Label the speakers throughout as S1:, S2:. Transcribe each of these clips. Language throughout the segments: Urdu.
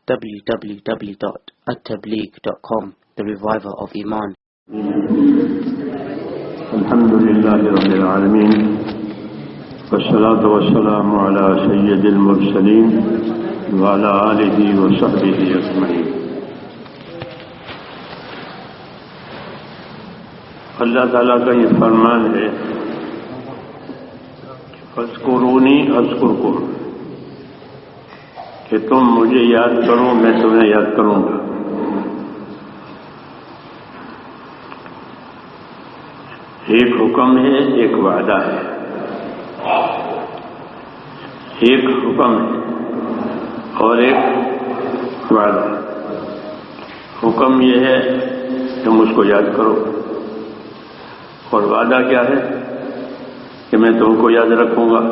S1: www.attableek.com, the reviver of Iman.
S2: الحمد لله رب العالمين والصلاة والسلام على سيد المرسلين وعلى آله وصحبه أجمعين. اللہ تعالیٰ کا یہ فرمان ہے فاذکرونی اذکرکم، کہ تم مجھے یاد کرو میں تمہیں یاد کروں گا. ایک حکم ہے، ایک وعدہ ہے. ایک حکم ہے اور ایک وعدہ. حکم یہ ہے کہ مجھ کو یاد کرو، اور وعدہ کیا ہے کہ میں تم کو یاد رکھوں گا.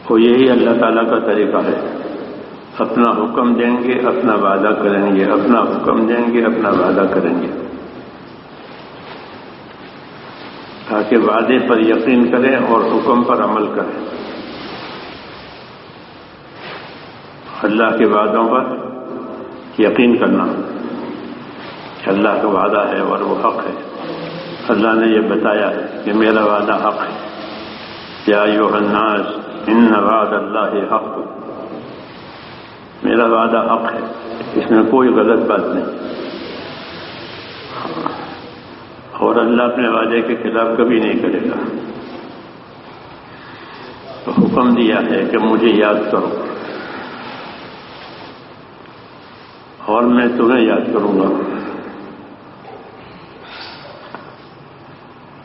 S2: تو یہی اللہ تعالیٰ کا طریقہ ہے. اپنا حکم دیں گے، اپنا وعدہ کریں گے، اپنا حکم دیں گے، اپنا وعدہ کریں گے، تاکہ وعدے پر یقین کریں اور حکم پر عمل کریں. اللہ کے وعدوں پر یقین کرنا کہ اللہ کا وعدہ ہے اور وہ حق ہے. اللہ نے یہ بتایا ہے کہ میرا وعدہ حق ہے. یا ایھا الناس ان وعد اللہ حق، میرا وعدہ حق ہے، اس میں کوئی غلط بات نہیں. اور اللہ اپنے وعدے کے خلاف کبھی نہیں کرے گا. تو حکم دیا ہے کہ مجھے یاد کرو اور میں تمہیں یاد کروں گا.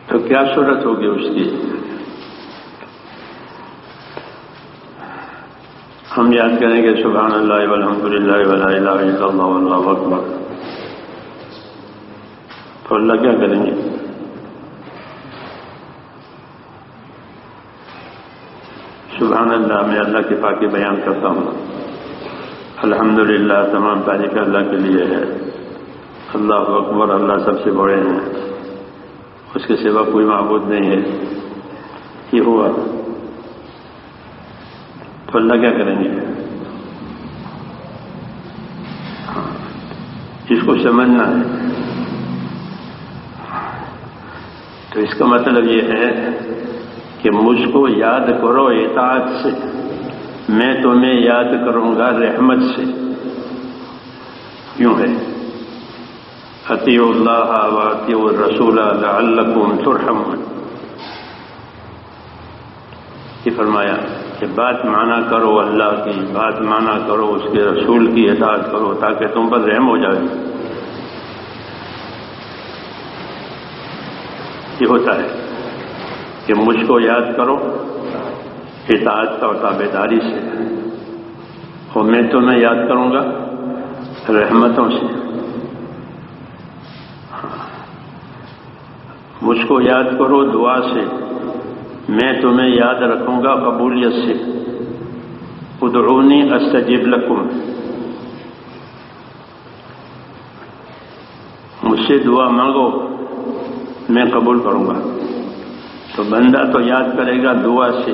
S2: تو کیا صورت ہوگی اس کی؟ ہم یاد کریں گے سبحان اللہ والحمد للہ ولا الہ الا اللہ واللہ اکبر. تو اللہ کیا کریں گے؟ سبحان اللہ، میں اللہ کی پاکی بیان کرتا ہوں. الحمدللہ، تمام تعریف اللہ کے لیے ہے. اللہ اکبر، اللہ سب سے بڑے ہیں، اس کے سوا کوئی معبود نہیں ہے. یہ ہوا تو اللہ کیا کریں گے؟ اس کو سمجھنا ہے. تو اس کا مطلب یہ ہے کہ مجھ کو یاد کرو اطاعت سے، میں تمہیں یاد کروں گا رحمت سے. یوں ہے اطیعوا اللہ واطیعوا الرسول لعلکم ترحمون. یہ فرمایا کہ بات مانا کرو، اللہ کی بات مانا کرو، اس کے رسول کی اطاعت کرو تاکہ تم پر رحم ہو جائے. یہ ہوتا ہے کہ مجھ کو یاد کرو اطاعت اور تابعداری سے، اور میں تمہیں یاد کروں گا رحمتوں سے. مجھ کو یاد کرو دعا سے، میں تمہیں یاد رکھوں گا قبولیت سے. ادعونی استجب لکم، مجھ سے دعا مانگو میں قبول کروں گا. تو بندہ تو یاد کرے گا دعا سے،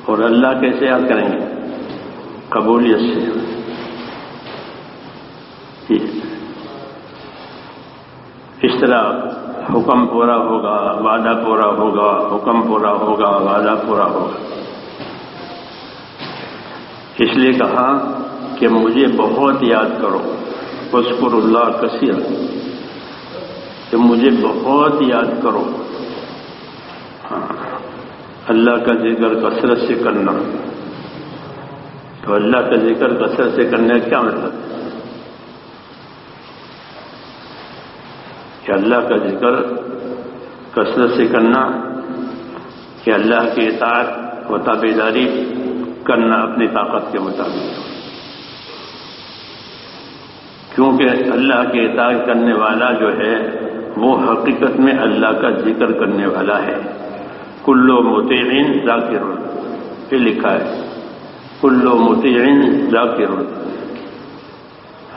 S2: اور اللہ کیسے یاد کریں گے؟ قبولیت سے. اس طرح حکم پورا ہوگا، وعدہ پورا ہوگا، حکم پورا ہوگا، وعدہ پورا ہوگا. اس لیے کہا کہ مجھے بہت یاد کرو. واذکروا اللہ کثیرا، کہ مجھے بہت یاد کرو. اللہ کا ذکر کثرت سے کرنا. تو اللہ کا ذکر کثرت سے کرنے کا کیا مطلب ہے؟ کہ اللہ کا ذکر کثرت سے کرنا، کہ اللہ کی اطاعت و تابعداری کرنا اپنی طاقت کے مطابق. کیونکہ اللہ کی اطاعت کرنے والا جو ہے وہ حقیقت میں اللہ کا ذکر کرنے والا ہے. کل مطیع ذاکر، یہ لکھا ہے کل مطیع ذاکر.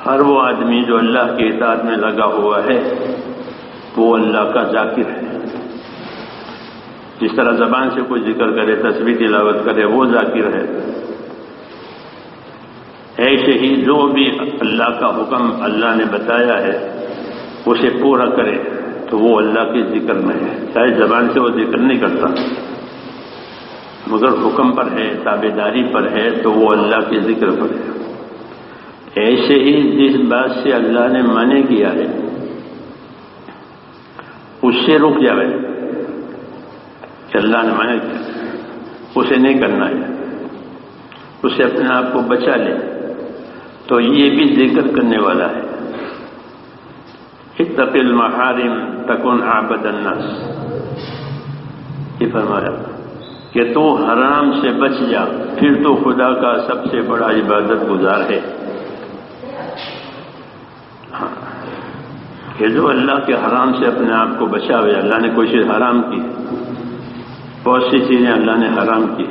S2: ہر وہ آدمی جو اللہ کی اطاعت میں لگا ہوا ہے وہ اللہ کا ذاکر ہے. جس طرح زبان سے کوئی ذکر کرے، تسبیح تلاوت کرے، وہ ذاکر ہے. ایسے ہی جو بھی اللہ کا حکم اللہ نے بتایا ہے اسے پورا کرے تو وہ اللہ کے ذکر میں ہے. چاہے زبان سے وہ ذکر نہیں کرتا مگر حکم پر ہے، تابعداری پر ہے تو وہ اللہ کے ذکر پر ہے. ایسے ہی جس بات سے اللہ نے منع کیا ہے اس سے رک جائے کہ اللہ نے منع کیا اسے نہیں کرنا ہے، اسے اپنے آپ کو بچا لے تو یہ بھی ذکر کرنے والا ہے. اتق المحارم تکن عابد الناس، یہ فرمایا کہ تو حرام سے بچ جا پھر تو خدا کا سب سے بڑا عبادت گزار ہے. کہ جو اللہ کے حرام سے اپنے آپ کو بچاوے. اللہ نے کوئی چیز حرام کی، بہت سی چیزیں اللہ نے حرام کی،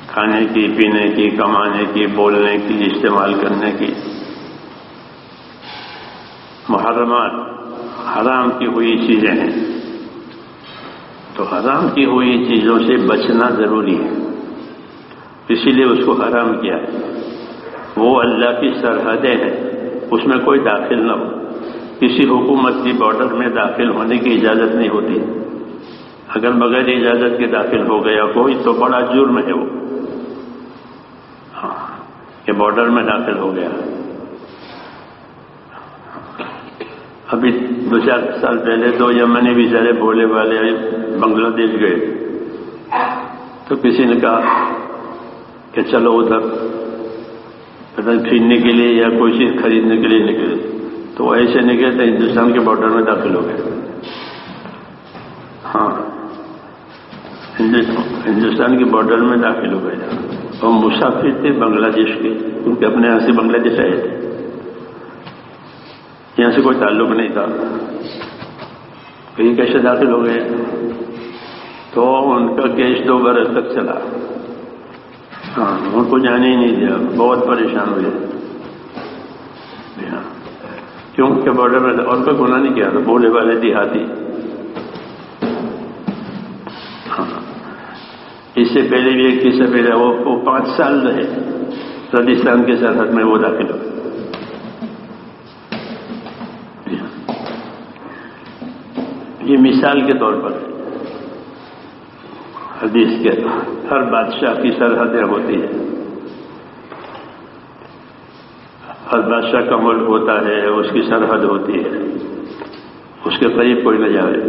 S2: کھانے کی، پینے کی، کمانے کی، بولنے کی، استعمال کرنے کی. محرمات حرام کی ہوئی چیزیں ہیں، تو حرام کی ہوئی چیزوں سے بچنا ضروری ہے، اسی لیے اس کو حرام کیا ہے. وہ اللہ کی سرحدیں ہیں، اس میں کوئی داخل نہ ہو. کسی حکومت کی بارڈر میں داخل ہونے کی اجازت نہیں ہوتی. اگر بغیر اجازت کے داخل ہو گیا کوئی تو بڑا جرم ہے وہ، کہ بارڈر میں داخل ہو گیا. ابھی 2-4 سال پہلے تو یمنی بیچارے بھولے والے بنگلہ دیش گئے تو کسی نے کہا کہ چلو ادھر پھرنے کے لیے یا کوئی چیز خریدنے کے لیے نکلے، تو وہ ایسے نکلے تو ہندوستان کے بارڈر میں داخل ہو گئے. ہاں، ہندوستان کے بارڈر میں داخل ہو گئے. اور مسافر تھے بنگلہ دیش کے، کیونکہ اپنے یہاں سے بنگلہ دیش آئے تھے، یہاں سے کوئی تعلق نہیں تھا. تو یہ کیسے داخل ہو گئے؟ تو ان کا کیس 2 برس تک چلا. ہاں، ان کو جانے ہی نہیں دیا، بہت پریشان ہوئے. کیوں کہ بارڈر میں اور کوئی گناہ نہیں کیا تھا، بولے والے دیہاتی. ہاں، اس سے پہلے بھی ایک قصہ پہلے وہ 5 سال رہے راجستھان کے سرحد میں، وہ داخل ہوئے. یہ مثال کے طور پر حدیث کے ہر بادشاہ کی سرحدیں ہوتی ہیں. ہر بادشاہ کا ملک ہوتا ہے، اس کی سرحد ہوتی ہے، اس کے قریب کوئی نہ جائے.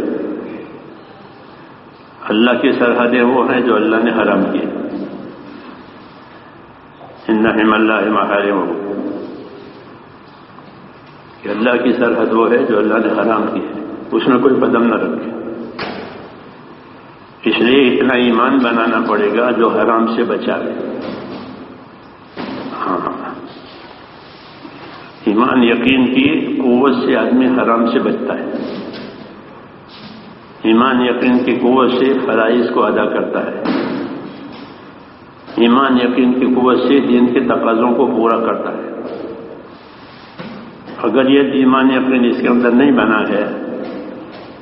S2: اللہ کی سرحدیں وہ ہیں جو اللہ نے حرام کی. ان حرم اللہ محارمہ، کہ اللہ کی سرحد وہ ہے جو اللہ نے حرام کی ہے، اس میں کوئی قدم نہ رکھے. اس لیے اتنا ایمان بنانا پڑے گا جو حرام سے بچاوے. ہاں، ایمان یقین کی قوت سے آدمی حرام سے بچتا ہے. ایمان یقین کی قوت سے فرائض کو ادا کرتا ہے. ایمان یقین کی قوت سے دین کے تقاضوں کو پورا کرتا ہے. اگر یہ ایمان یقین اس کے اندر نہیں بنا ہے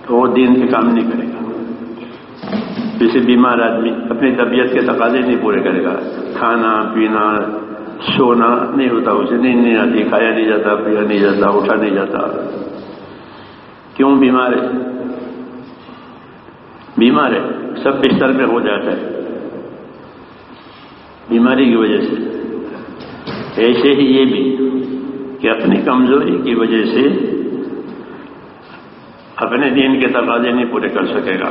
S2: تو وہ دین کے کام نہیں کرے گا. جیسے بیمار آدمی اپنی طبیعت کے تقاضے نہیں پورے کرے گا، کھانا پینا سونا نہیں ہوتا، اسے نیند نہیں آتی، کھایا نہیں جاتا، پیا نہیں جاتا، اٹھا نہیں جاتا. کیوں بیمار ہے؟ بیمار ہے، سب بستر میں ہو جاتا ہے بیماری کی وجہ سے. ایسے ہی یہ بھی کہ اپنی کمزوری کی وجہ سے اپنے دین کے تقاضے نہیں پورے کر سکے گا.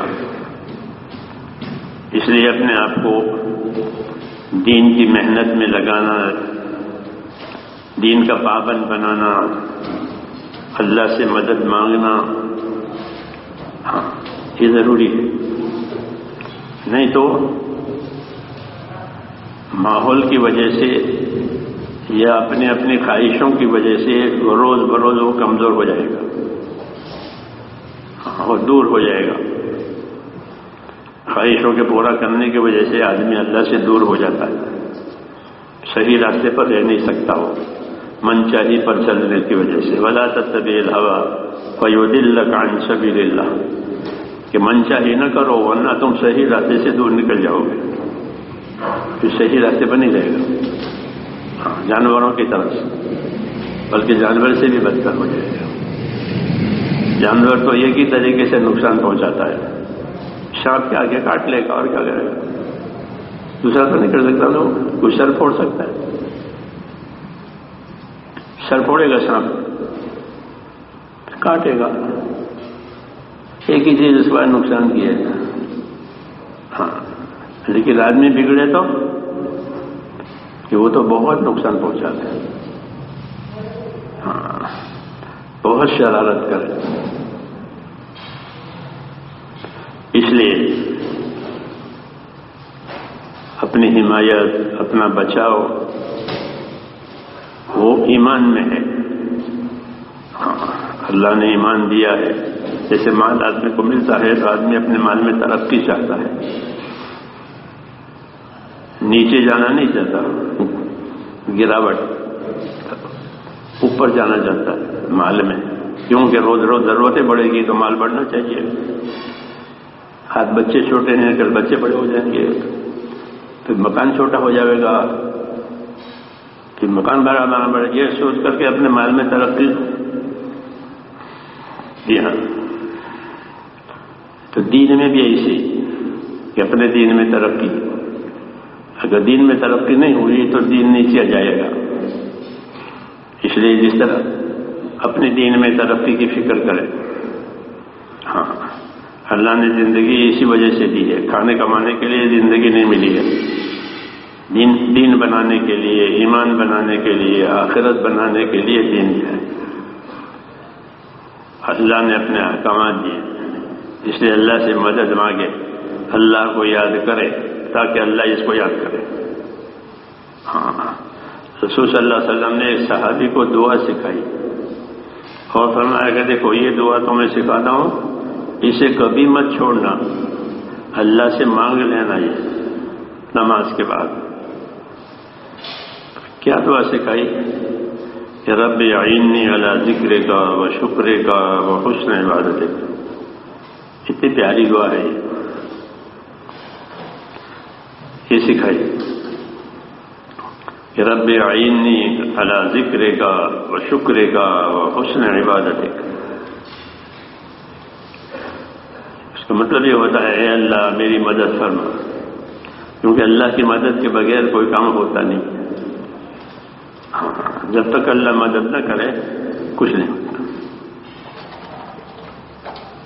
S2: اس لیے اپنے آپ کو دین کی محنت میں لگانا، دین کا پابند بنانا، اللہ سے مدد مانگنا، ہاں یہ ضروری ہے. نہیں تو ماحول کی وجہ سے یا اپنی خواہشوں کی وجہ سے روز بروز وہ کمزور ہو جائے گا اور دور ہو جائے گا. خواہشوں کے پورا کرنے کی وجہ سے آدمی اللہ سے دور ہو جاتا ہے، صحیح راستے پر رہ نہیں سکتا ہو، من چاہی پر چلنے کی وجہ سے. ولا تتبع الهوى فيضلك عن سبيل الله، کہ من چاہی نہ کرو ورنہ تم صحیح راستے سے دور نکل جاؤ گے، پھر صحیح راستے پر نہیں رہے گا. جانوروں کی طرف سے، بلکہ جانور سے بھی بدتر ہو جائے گا۔ جانور تو ایک ہی طریقے سے نقصان پہنچاتا ہے، سانپ کے آگے کاٹ لے گا اور کیا کرے گا، دوسرا تو نہیں کر سکتا، لوگ کوئی سر پھوڑ سکتا ہے، سر پھوڑے گا سانپ، کاٹے گا، ایک ہی چیز اس بار نقصان کی ہے۔ ہاں لیکن آدمی بگڑے تو کہ وہ تو بہت نقصان پہنچاتے ہیں، ہاں بہت شرارت کرے۔ اس لیے اپنی حمایت، اپنا بچاؤ وہ ایمان میں ہے۔ اللہ نے ایمان دیا ہے، جیسے مال آدمی کو ملتا ہے تو آدمی اپنے مال میں ترقی چاہتا ہے، نیچے جانا نہیں چاہتا، گراوٹ، اوپر جانا چاہتا ہے مال میں، کیونکہ روز روز ضرورتیں بڑھے گی تو مال بڑھنا چاہیے۔ آج بچے چھوٹے ہیں، کل بچے بڑے ہو جائیں گے، پھر مکان چھوٹا ہو جائے گا، پھر مکان بڑا بڑھے، یہ سوچ کر کے اپنے مال میں ترقی۔ جی ہاں، تو دین میں بھی ایسے کہ اپنے دین میں ترقی، اگر دین میں ترقی نہیں ہوئی تو دین نیچے جائے گا۔ اس لیے جس طرح اپنے دین میں ترقی کی فکر کرے۔ ہاں اللہ نے زندگی اسی وجہ سے دی ہے، کھانے کمانے کے لیے زندگی نہیں ملی ہے، دین بنانے کے لیے، ایمان بنانے کے لیے، آخرت بنانے کے لیے دین دیا ہے۔ اللہ نے اپنے احکامات دیے، اس لیے اللہ سے مدد مانگے، اللہ کو یاد کرے تاکہ اللہ اس کو یاد کرے۔ ہاں رسول صلی اللہ علیہ وسلم نے ایک صحابی کو دعا سکھائی اور فرمایا کہ دیکھو یہ دعا تو میں سکھاتا ہوں، اسے کبھی مت چھوڑنا، اللہ سے مانگ لینا یہ نماز کے بعد۔ کیا دعا سکھائی کہ رب اعیننی علی ذکرک و شکرک و حسن عبادتک۔ اتنی پیاری دعا ہے یہ سکھائی کہ رب اعیننی علی ذکرک و شکرک و حسن عبادتک۔ اس کا مطلب یہ ہوتا ہے اے اللہ میری مدد فرما، کیونکہ اللہ کی مدد کے بغیر کوئی کام ہوتا نہیں، جب تک اللہ مدد نہ کرے کچھ نہیں ہوتا۔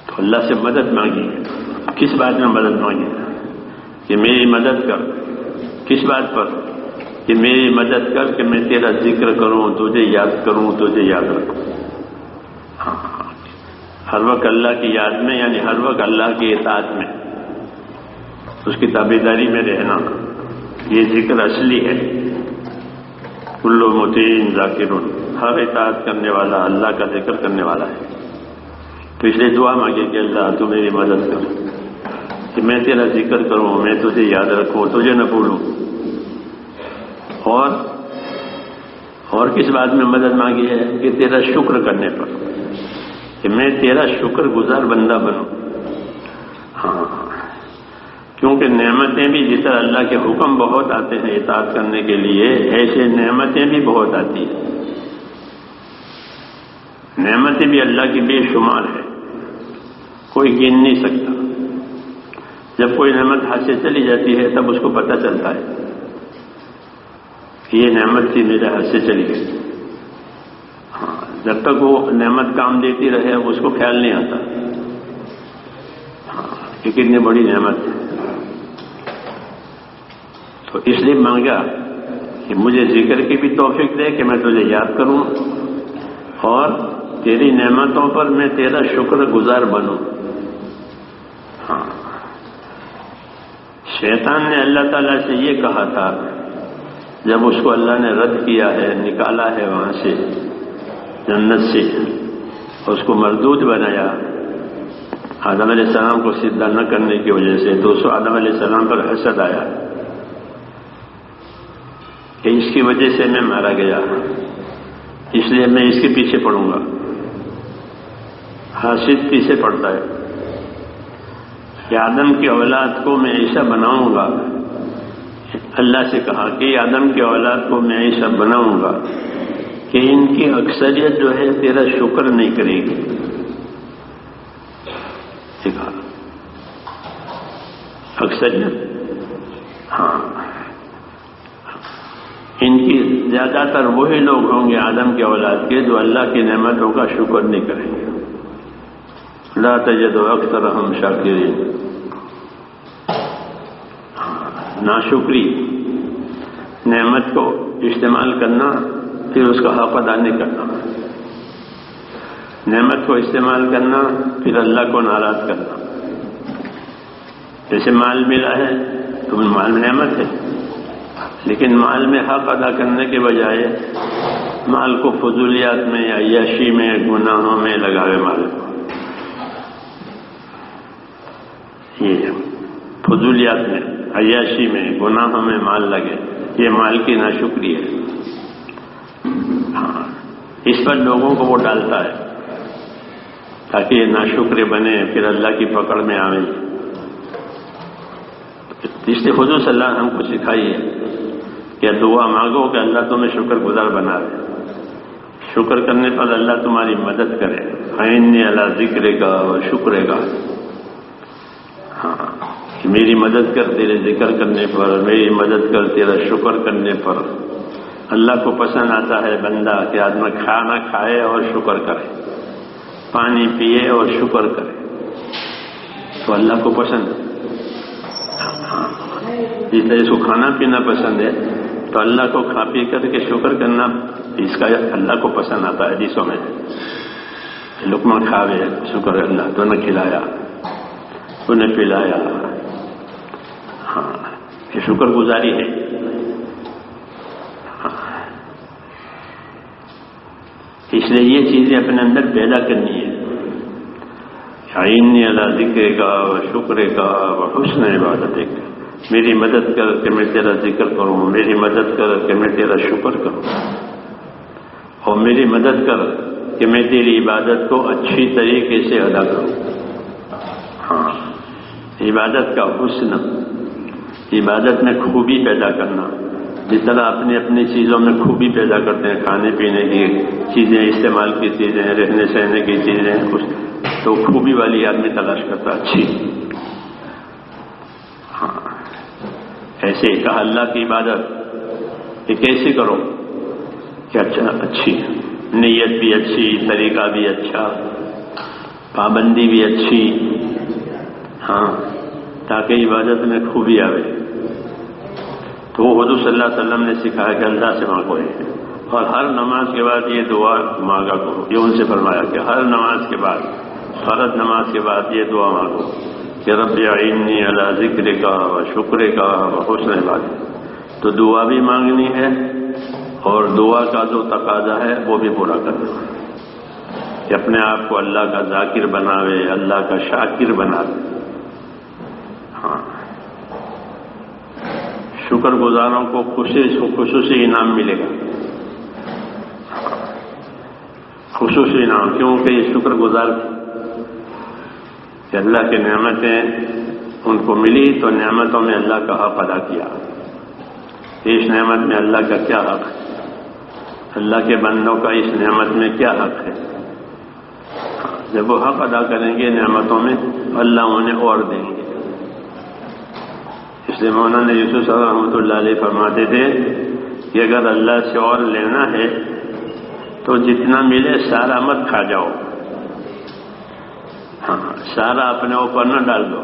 S2: تو اللہ سے مدد مانگی، کس بات میں مدد مانگی کہ میری مدد کر، کس بات پر کہ میری مدد کر کہ میں تیرا ذکر کروں، تجھے یاد کروں، تجھے یاد رکھوں۔ ہاں ہر وقت اللہ کی یاد میں، یعنی ہر وقت اللہ کی اطاعت میں، اس کی تابعداری میں رہنا، یہ ذکر اصلی ہے۔ کل مطیع ذاکر، ہر اطاعت کرنے والا اللہ کا ذکر کرنے والا ہے۔ تو اس لیے دعا مانگے کہ اللہ تو میری مدد کر کہ میں تیرا ذکر کروں، میں تجھے یاد رکھوں، تجھے نہ بھولوں۔ اور کس بات میں مدد مانگی ہے کہ تیرا شکر کرنے پر، کہ میں تیرا شکر گزار بندہ بنوں۔ ہاں کیونکہ نعمتیں بھی جس طرح اللہ کے حکم بہت آتے ہیں اطاعت کرنے کے لیے، ایسے نعمتیں بھی بہت آتی ہیں۔ نعمتیں بھی اللہ کی بے شمار ہے، کوئی گن نہیں سکتا۔ جب کوئی نعمت ہاتھ سے چلی جاتی ہے تب اس کو پتہ چلتا ہے کہ یہ نعمت تھی میرے ہاتھ سے چلی گئی۔ ہاں جب تک وہ نعمت کام دیتی رہے اس کو خیال نہیں آتا کہ کتنی بڑی نعمت ہے۔ تو اس لیے مانگا کہ مجھے ذکر کی بھی توفیق دے کہ میں تجھے یاد کروں، اور تیری نعمتوں پر میں تیرا شکر گزار بنوں۔ ہاں شیطان نے اللہ تعالیٰ سے یہ کہا تھا جب اس کو اللہ نے رد کیا ہے، نکالا ہے وہاں سے جنت سے، اور اس کو مردود بنایا آدم علیہ السلام کو سجدہ نہ کرنے کی وجہ سے، تو اس کو آدم علیہ السلام پر حسد آیا کہ اس کی وجہ سے میں مارا گیا، اس لیے میں اس کے پیچھے پڑوں گا۔ حاسد پیچھے پڑتا ہے کہ آدم کی اولاد کو میں ایسا بناؤں گا اللہ سے کہا کہ آدم کی اولاد کو میں ایسا بناؤں گا کہ ان کی اکثریت جو ہے تیرا شکر نہیں کرے گی. سکھا اکثریت، ہاں، ان کی زیادہ تر وہی لوگ ہوں گے آدم کے اولاد کے جو اللہ کی نعمتوں کا شکر نہیں کریں گے. لا تجد اکثرهم شاکرین. ناشکری، نعمت کو استعمال کرنا پھر اس کا حق ادا نہیں کرنا، نعمت کو استعمال کرنا پھر اللہ کو ناراض کرنا. جیسے مال ملا ہے تو مال میں نعمت ہے، لیکن مال میں حق ادا کرنے کے بجائے مال کو فضولیات میں یا عیاشی میں گناہوں میں لگاوے. مال کو یہ فضولیات میں، عیاشی میں، گناہوں میں مال لگے، یہ مال کی ناشکری ہے. ہاں، اس پر لوگوں کو وہ ڈالتا ہے تاکہ یہ ناشکر بنے، پھر اللہ کی پکڑ میں آئیں. اس لیے حضور صلی اللہ علیہ وسلم ہم کو سکھائی ہے کہ دعا مانگو کہ اللہ تمہیں شکر گزار بنا دے. شکر کرنے پر اللہ تمہاری مدد کرے. اعنی علی ذکرک و شکرک. ہاں، میری مدد کر تیرے ذکر کرنے پر، میری مدد کر تیرا شکر کرنے پر. اللہ کو پسند آتا ہے بندہ کہ آدمی کھانا کھائے اور شکر کرے، پانی پیے اور شکر کرے، تو اللہ کو پسند ہے. جس طرح اس کو کھانا پینا پسند ہے تو اللہ کو کھا پی کر کے شکر کرنا اس کا اللہ کو پسند آتا ہے. حدیثوں میں لقمہ کھاوے شکر اللہ تو نے کھلایا، تو نے پلایا. ہاں، یہ شکر گزاری ہے. اس لیے یہ چیزیں اپنے اندر پیدا کرنی ہے. اعنی علی ذکرک و شکرک و حسن عبادتک. میری مدد کر کہ میں تیرا ذکر کروں، میری مدد کر کہ میں تیرا شکر کروں، اور میری مدد کر کہ میں تیری عبادت کو اچھی طریقے سے ادا کروں. ہاں، عبادت کا حسن، عبادت میں خوبی پیدا کرنا. جس طرح اپنی اپنی چیزوں میں خوبی پیدا کرتے ہیں، کھانے پینے کی چیزیں، استعمال کی چیزیں، رہنے سہنے کی چیزیں، کچھ تو خوبی والی آدمی تلاش کرتا اچھی. ہاں، ایسے ہی کہا اللہ کی عبادت یہ کیسے کرو کہ اچھی نیت بھی اچھی، طریقہ بھی اچھا، پابندی بھی اچھی. ہاں، تاکہ عبادت میں خوبی آوے. تو وہ حضور صلی اللہ علیہ وسلم نے سکھایا کہ اللہ سے مانگو ہے، اور ہر نماز کے بعد یہ دعا مانگا کرو. یہ ان سے فرمایا کہ ہر نماز کے بعد، فرض نماز کے بعد یہ دعا مانگو کہ رب اعنی علی ذکرک و شکرک و حسن عبادتک. تو دعا بھی مانگنی ہے اور دعا کا جو تقاضا ہے وہ بھی پورا کرنا ہے کہ اپنے آپ کو اللہ کا ذاکر بناوے، اللہ کا شاکر بناوے. ہاں، شکر گزاروں کو خصوصی انعام ملے گا. خصوصی انعام کیونکہ یہ شکر گزار تھے کہ اللہ کی نعمتیں ان کو ملی تو نعمتوں میں اللہ کا حق ادا کیا. اس نعمت میں اللہ کا کیا حق ہے، اللہ کے بندوں کا اس نعمت میں کیا حق ہے. جب وہ حق ادا کریں گے نعمتوں میں، اللہ انہیں اور دیں گے. اس لیے مولانا یوسف صاحب رحمۃ اللہ علیہ فرماتے تھے کہ اگر اللہ سے اور لینا ہے تو جتنا ملے سارا مت کھا جاؤ. ہاں، سارا اپنے اوپر نہ ڈال دو،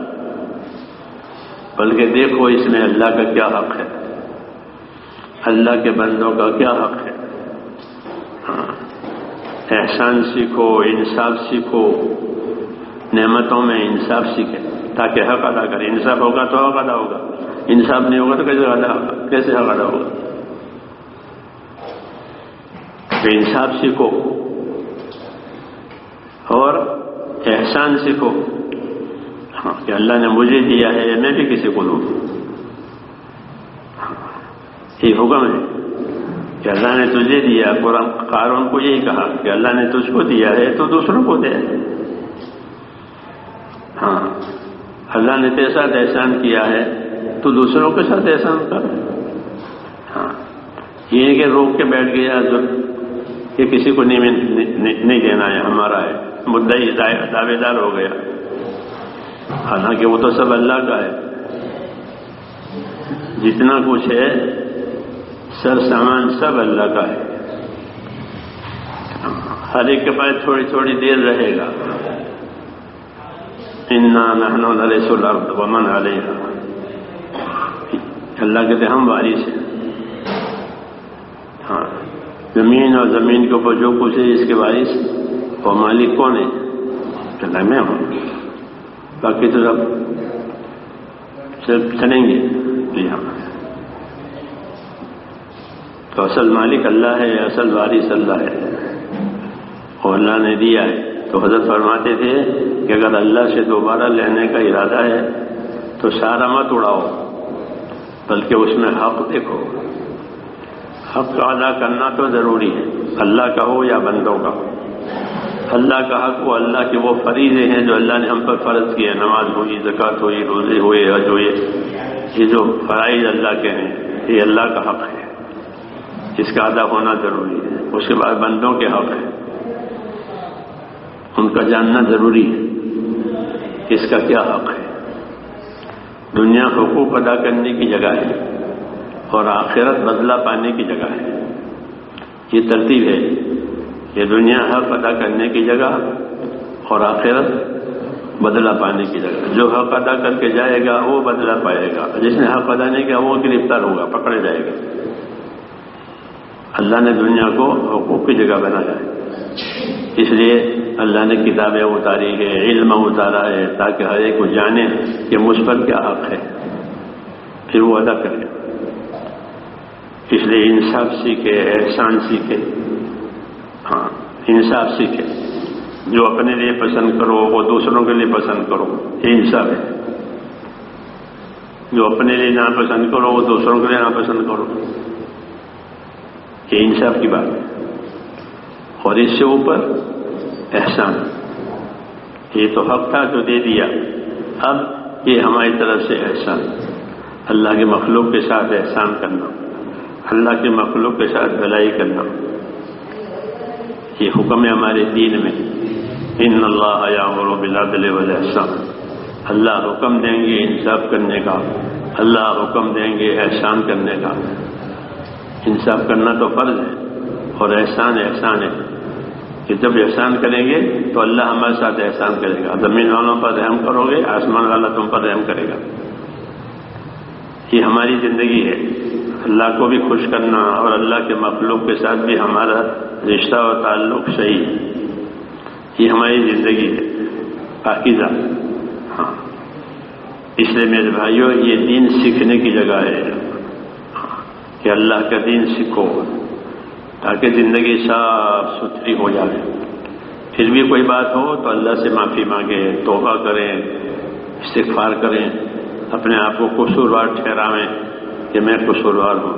S2: بلکہ دیکھو اس میں اللہ کا کیا حق ہے، اللہ کے بندوں کا کیا حق ہے. ہاں، احسان سیکھو، انصاف سیکھو، نعمتوں میں انصاف سیکھے تاکہ حق ادا کرے. انصاف ہوگا تو حق ادا ہوگا، انصاف نہیں ہوگا تو کیسے حق ادا ہوگا. تو انصاف سیکھو اور احسان سیکھو. ہاں، کہ اللہ نے مجھے دیا ہے میں بھی کسی کو دوں. یہ حکم ہے کہ اللہ نے تجھے دیا. قارون کو یہی کہا کہ اللہ نے تجھ کو دیا ہے تو دوسروں کو دے. ہاں، اللہ نے تیرے ساتھ احسان کیا ہے تو دوسروں کے ساتھ احسان کر. یہ کہ روک کے بیٹھ گیا تو یہ کسی کو نہیں دینا ہے، ہمارا ہے، مدعی دعوے دار ہو گیا، حالانکہ وہ تو سب اللہ کا ہے، جتنا کچھ ہے سر سامان سب اللہ کا ہے، ہر ایک کے پاس تھوڑی تھوڑی دیر رہے گا۔ انا نحن نرث الارض ومن علیہا، اللہ کہتے ہم وارث ہیں، ہاں زمین اور زمین کے اوپر جو کچھ ہے اس کے وارث اور مالک کون ہے؟ کہنا میں ہوں، باقی تو سب چلیں گے جی ہاں، تو اصل مالک اللہ ہے، اصل وارث اللہ ہے، اور اللہ نے دیا ہے۔ تو حضرت فرماتے تھے کہ اگر اللہ سے دوبارہ لینے کا ارادہ ہے تو سارا مت اڑاؤ، بلکہ اس میں حق دیکھو، حق کا ادا کرنا تو ضروری ہے، اللہ کا ہو یا بندوں کا ہو۔ اللہ کا حق وہ اللہ کے وہ فریضے ہیں جو اللہ نے ہم پر فرض کیے، نماز ہوئی، زکوٰۃ ہوئی، روزے ہوئے، حج ہوئے، یہ جو فرائض اللہ کے ہیں یہ اللہ کا حق ہے، اس کا ادا ہونا ضروری ہے۔ اس کے بعد بندوں کے حق ہے، ان کا جاننا ضروری ہے اس کا کیا حق ہے۔ دنیا حقوق ادا کرنے کی جگہ ہے اور آخرت بدلہ پانے کی جگہ ہے، یہ ترتیب ہے، یہ دنیا حق ادا کرنے کی جگہ اور آخرت بدلہ پانے کی جگہ۔ جو حق ادا کر کے جائے گا وہ بدلہ پائے گا، جس نے حق ادا نہیں کیا وہ گرفتار ہوگا، پکڑے جائے گا۔ اللہ نے دنیا کو حقوق کی جگہ بنایا ہے، اس لیے اللہ نے کتابیں اتاری ہے، علم اتارا ہے، تاکہ ہر ایک کو جانے کہ مجھ پر کیا حق ہے، پھر وہ ادا کرے۔ اس لیے انصاف سیکھے، احسان سیکھے، ہاں انصاف سیکھے، جو اپنے لیے پسند کرو وہ دوسروں کے لیے پسند کرو، یہ انصاف ہے۔ جو اپنے لیے ناپسند کرو وہ دوسروں کے لیے ناپسند کرو، یہ انصاف کی بات ہے۔ اور اس سے اوپر احسان، یہ تو حق تھا جو دے دیا، اب یہ ہماری طرف سے احسان، اللہ کے مخلوق کے ساتھ احسان کرنا، اللہ کے مخلوق کے ساتھ بھلائی کرنا، یہ حکم ہے ہمارے دین میں۔ ان اللہ یامر بالعدل والاحسان، اللہ حکم دیں گے انصاف کرنے کا، اللہ حکم دیں گے احسان کرنے کا۔ انصاف کرنا تو فرض ہے اور احسان احسان ہے کہ جب احسان کریں گے تو اللہ ہمارے ساتھ احسان کرے گا، زمین والوں پر رحم کرو گے، آسمان والا تم پر رحم کرے گا۔ یہ ہماری زندگی ہے، اللہ کو بھی خوش کرنا اور اللہ کے مخلوق کے ساتھ بھی ہمارا رشتہ اور تعلق صحیح، یہ ہماری زندگی ہے پاکیزہ۔ ہاں اس لیے میرے بھائیوں یہ دین سیکھنے کی جگہ ہے کہ اللہ کا دین سیکھو تاکہ زندگی صاف ستھری ہو جائے۔ پھر بھی کوئی بات ہو تو اللہ سے معافی مانگے، توبہ کریں، استغفار کریں، اپنے آپ کو قصوروار ٹھہراویں کہ میں قصوروار ہوں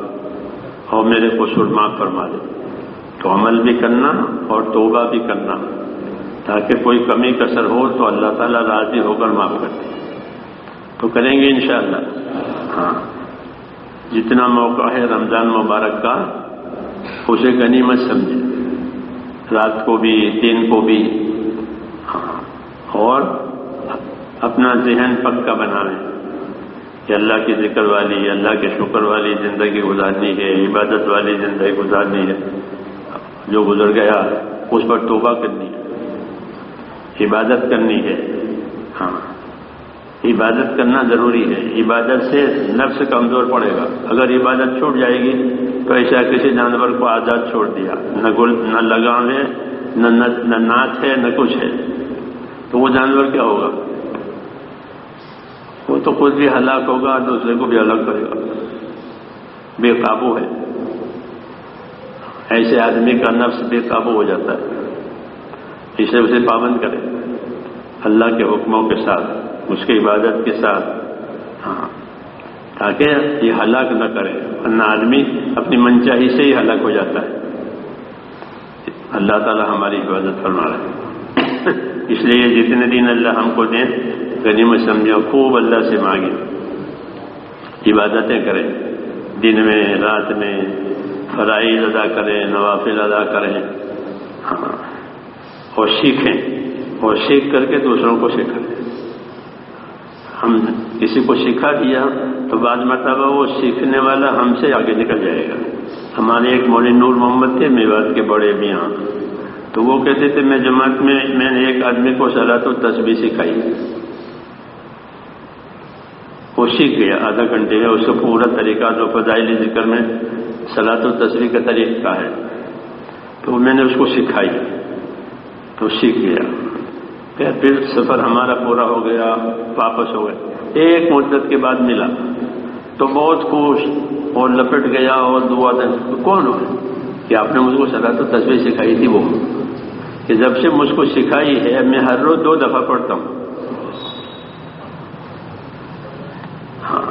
S2: اور میرے قصور معاف فرما دے۔ تو عمل بھی کرنا اور توبہ بھی کرنا تاکہ کوئی کمی کسر ہو تو اللہ تعالیٰ راضی ہو کر معاف کر دے۔ تو کریں گے انشاءاللہ۔ ہاں جتنا موقع ہے رمضان مبارک کا اسے غنیمت سمجھیں، رات کو بھی دن کو بھی، اور اپنا ذہن پکا بنائیں کہ اللہ کی ذکر والی، اللہ کے شکر والی زندگی گزارنی ہے، عبادت والی زندگی گزارنی ہے۔ جو گزر گیا اس پر توبہ کرنی ہے، عبادت کرنی ہے۔ ہاں عبادت کرنا ضروری ہے، عبادت سے نفس کمزور پڑے گا۔ اگر عبادت چھوٹ جائے گی تو ایسا کسی جانور کو آزاد چھوڑ دیا، نہ لگام ہے، نہ ناچ ہے، نہ کچھ ہے، تو وہ جانور کیا ہوگا؟ وہ تو خود بھی ہلاک ہوگا، دوسرے کو بھی ہلاک کرے گا، بے قابو ہے۔ ایسے آدمی کا نفس بے قابو ہو جاتا ہے، اسے پابند کرے اللہ کے حکموں کے ساتھ، اس کی عبادت کے ساتھ، ہاں تاکہ یہ ہلاک نہ کرے، ورنہ آدمی اپنی منچاہی سے ہی ہلاک ہو جاتا ہے۔ اللہ تعالی ہماری حفاظت فرما رہے ہیں، اس لیے جتنے دن اللہ ہم کو دیں غنیمت سمجھیں، خوب اللہ سے مانگیں، عبادتیں کریں، دن میں رات میں، فرائض ادا کریں، نوافل ادا کریں، ہاں، اور سیکھیں، اور سیکھ کر کے دوسروں کو سکھائیں۔ ہم کسی کو سکھا دیا تو بعض مرتبہ وہ سیکھنے والا ہم سے آگے نکل جائے گا۔ ہمارے ایک مولوی نور محمد تھے میوات کے بڑے میاں، تو وہ کہتے تھے میں جماعت میں نے ایک آدمی کو صلاۃ التسبیح سکھائی، وہ سیکھ گیا آدھا گھنٹے میں، اس کا پورا طریقہ جو فضائل ذکر میں صلاۃ التسبیح کا طریقہ ہے، تو میں نے اس کو سکھائی تو سیکھ گیا۔ پھر سفر ہمارا پورا ہو گیا، واپس ہو گئے، ایک مدت کے بعد ملا تو بہت خوش اور لپٹ گیا اور دعا دے، کون ہو کہ آپ نے مجھ کو صلاۃ التسبیح سکھائی تھی؟ وہ کہ جب سے مجھ کو سکھائی ہے میں ہر روز 2 دفعہ پڑھتا ہوں۔ ہاں،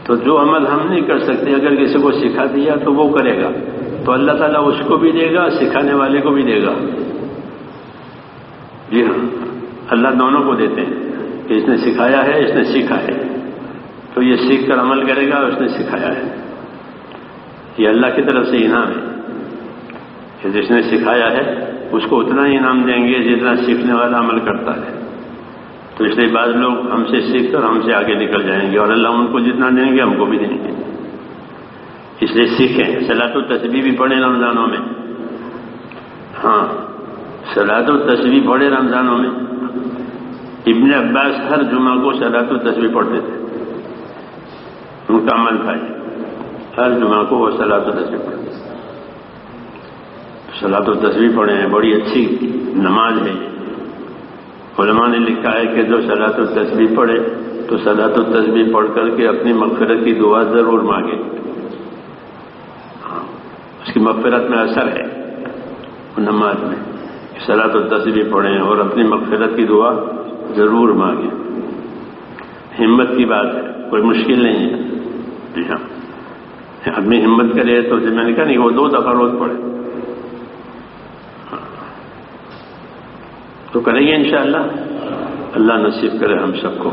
S2: تو جو عمل ہم نہیں کر سکتے اگر کسی کو سکھا دیا تو وہ کرے گا، تو اللہ تعالیٰ اس کو بھی دے گا، سکھانے والے کو بھی دے گا۔ جی ہاں، اللہ دونوں کو دیتے ہیں کہ اس نے سکھایا ہے، اس نے سیکھا ہے، تو یہ سیکھ کر عمل کرے گا، اس نے سکھایا ہے، یہ اللہ کی طرف سے انعام ہے کہ جس نے سکھایا ہے اس کو اتنا ہی انعام دیں گے جتنا سیکھنے والا عمل کرتا ہے۔ تو اس لیے بعض لوگ ہم سے سیکھ کر ہم سے آگے نکل جائیں گے اور اللہ ان کو جتنا دیں گے ہم کو بھی دیں گے۔ اس لیے سیکھیں، صلاۃ التسبیح بھی پڑھیں رمضانوں میں، ہاں صلاۃ التسبیح پڑھے رمضانوں میں۔ ابن عباس ہر جمعہ کو صلاۃ التسبیح پڑھتے تھے، ان کا عمل تھا، ہر جمعہ کو وہ صلاۃ التسبیح پڑھتے تھے۔ صلاۃ التسبیح پڑھیں، بڑی اچھی نماز ہے۔ علماء نے لکھا ہے کہ جو صلاۃ التسبیح پڑھے تو صلاۃ التسبیح پڑھ کر کے اپنی مغفرت کی دعا ضرور مانگے، اس کی مغفرت میں اثر ہے نماز میں۔ صلاۃ التسبیح پڑھیں اور اپنی مغفرت کی دعا ضرور مانگیں۔ ہمت کی بات ہے، کوئی مشکل نہیں ہے۔ جی ہاں، آدمی ہمت کرے تو میں نے کہا نہیں وہ 2 دفعہ روز پڑھے تو کریں گے انشاءاللہ، اللہ نصیب کرے ہم سب کو۔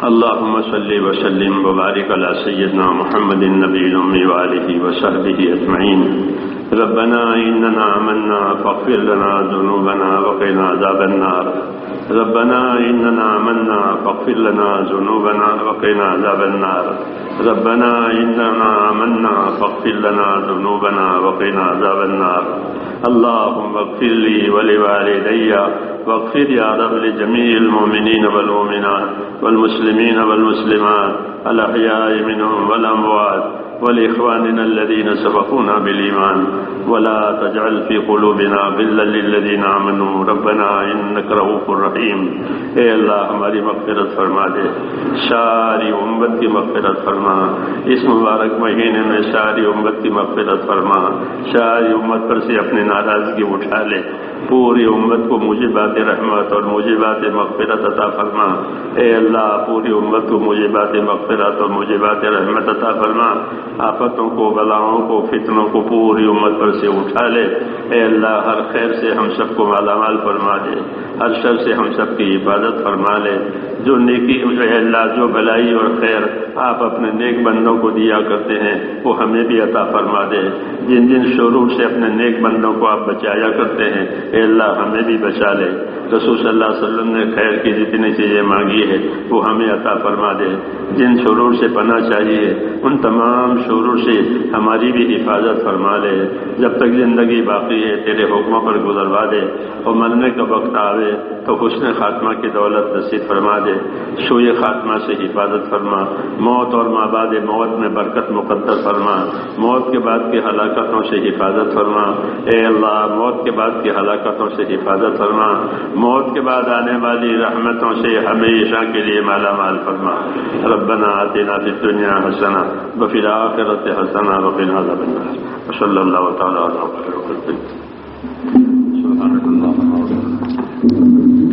S2: اللهم صل وسلم وبارك على سيدنا محمد النبي الأمي وآله وصحبه أجمعين۔ ربنا إننا آمنا فاغفر لنا ذنوبنا وقنا عذاب النار۔ ربنا إننا آمنا فاغفر لنا ذنوبنا وقنا عذاب النار۔ ربنا إننا آمنا فاغفر لنا ذنوبنا وقنا عذاب النار۔ اللهم اغفر لي ولوالدي واغفر يا رب لجميع المؤمنين والمؤمنات والمسلمين والمسلمات الأحياء منهم والأموات ولإخواننا الذين سبقونا بالإيمان ولا تجعل في قلوبنا غلا للذين آمنوا ربنا إنك رؤوف رحيم۔ اے اللہ ہماری مغفرت فرما دے، ساری امت کی مغفرت فرما، اس مبارک مہینے میں ساری امت کی مغفرت فرما، ساری امت پر سے اپنی ناراضگی اٹھا لے، پوری امت کو موجبات رحمت اور موجبات مغفرت عطا فرما۔ اے اللہ پوری امت کو موجبات مغفرت اور موجبات رحمت عطا فرما، آفتوں کو، بلاؤں کو، فتنوں کو پوری امت پر سے اٹھا لے۔ اے اللہ ہر خیر سے ہم سب کو مالا مال فرما دے، ہر شر سے ہم سب کی حفاظت فرما لے۔ جو نیکی اے اللہ، جو بلائی اور خیر آپ اپنے نیک بندوں کو دیا کرتے ہیں وہ ہمیں بھی عطا فرما دے۔ جن جن شرور سے اپنے نیک بندوں کو آپ بچایا کرتے ہیں اے اللہ ہمیں بھی بچا لے۔ رسول صلی اللہ علیہ وسلم نے خیر کی جتنی چیزیں مانگی ہے وہ ہمیں عطا فرما دے۔ جن شرور سے پناہ چاہیے ان تمام شرور سے ہماری بھی حفاظت فرما لے۔ جب تک زندگی باقی ہے تیرے حکموں پر گزروا دے، اور مرنے کا وقت آوے تو حسن خاتمہ کی دولت نصیب فرما دے۔ سوئے خاتمہ سے حفاظت فرما، موت اور ما بعد موت میں برکت مقدر فرما، موت کے بعد کی ہلاکتوں سے حفاظت فرما۔ اے اللہ موت کے بعد کی ہلاکتوں سے حفاظت فرما، موت کے بعد آنے والی رحمتوں سے ہمیشہ کے لیے مالا مال فرما۔ ربنا آتنا فی الدنیا حسنہ وفی الآخرۃ حسنہ وقنا عذاب النار۔ صلی اللہ تعالی علیہ وسلم۔ سبحانک اللہم و بحمدک۔